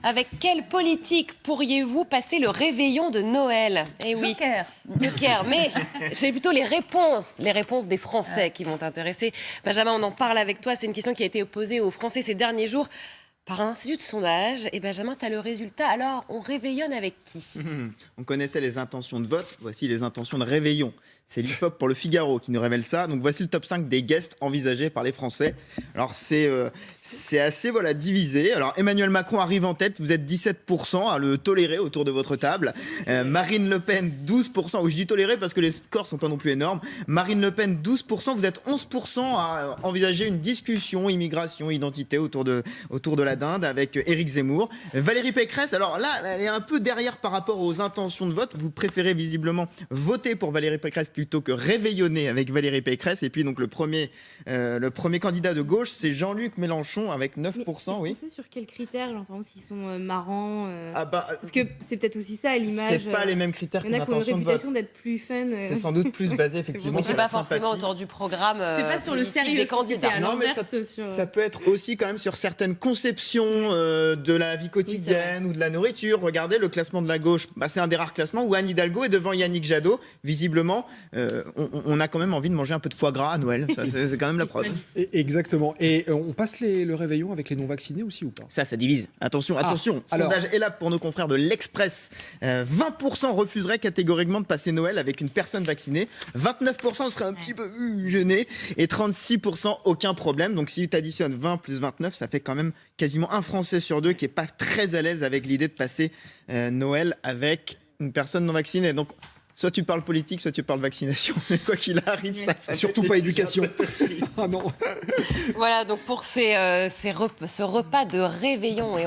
Avec quelle politique pourriez-vous passer le réveillon de Noël? Eh oui, Joker. Mais c'est plutôt les réponses des Français qui vont t'intéresser. Benjamin, on en parle avec toi. C'est une question qui a été posée aux Français ces derniers jours par un institut de sondage. Et Benjamin, tu as le résultat. Alors, on réveillonne avec qui? On connaissait les intentions de vote, voici les intentions de réveillon. C'est l'IFOP pour le Figaro qui nous révèle ça. Donc voici le top 5 des guests envisagés par les Français. Alors c'est assez divisé. Alors Emmanuel Macron arrive en tête, vous êtes 17% à le tolérer autour de votre table. Marine Le Pen 12%, oui je dis tolérer parce que les scores sont pas non plus énormes. Marine Le Pen 12%, vous êtes 11% à envisager une discussion immigration, identité autour de la dinde avec Éric Zemmour. Valérie Pécresse, alors là elle est un peu derrière par rapport aux intentions de vote. Vous préférez visiblement voter pour Valérie Pécresse plutôt que réveillonner avec Valérie Pécresse. Et puis donc le premier candidat de gauche, c'est Jean-Luc Mélenchon avec 9%. Oui. C'est sur quels critères, genre par exemple s'ils sont marrants parce que c'est peut-être aussi ça l'image. C'est pas les mêmes critères qu'une intention de vote. Il y en a qui ont une réputation d'être plus fun. C'est sans doute plus basé effectivement. C'est pas forcément autour du programme. C'est pas sur le sérieux des candidats. Non, mais ça peut être aussi quand même sur certaines conceptions de la vie quotidienne ou de la nourriture. Regardez le classement de la gauche, c'est un des rares classements où Anne Hidalgo est devant Yannick Jadot. Visiblement, on a quand même envie de manger un peu de foie gras à Noël. Ça, c'est quand même la preuve. Exactement. Et on passe le réveillon avec les non-vaccinés aussi ou pas? Ça divise. Attention. Sondage est là pour nos confrères de l'Express. 20% refuseraient catégoriquement de passer Noël avec une personne vaccinée. 29% seraient un petit peu gênés. Et 36% aucun problème. Donc si tu additionnes 20 plus 29, ça fait quand même quasiment un Français sur deux qui n'est pas très à l'aise avec l'idée de passer Noël avec une personne non vaccinée. Donc soit tu parles politique, soit tu parles vaccination. Mais quoi qu'il arrive, ça surtout pas éducation. Ah non. Voilà, donc pour ce repas de réveillon.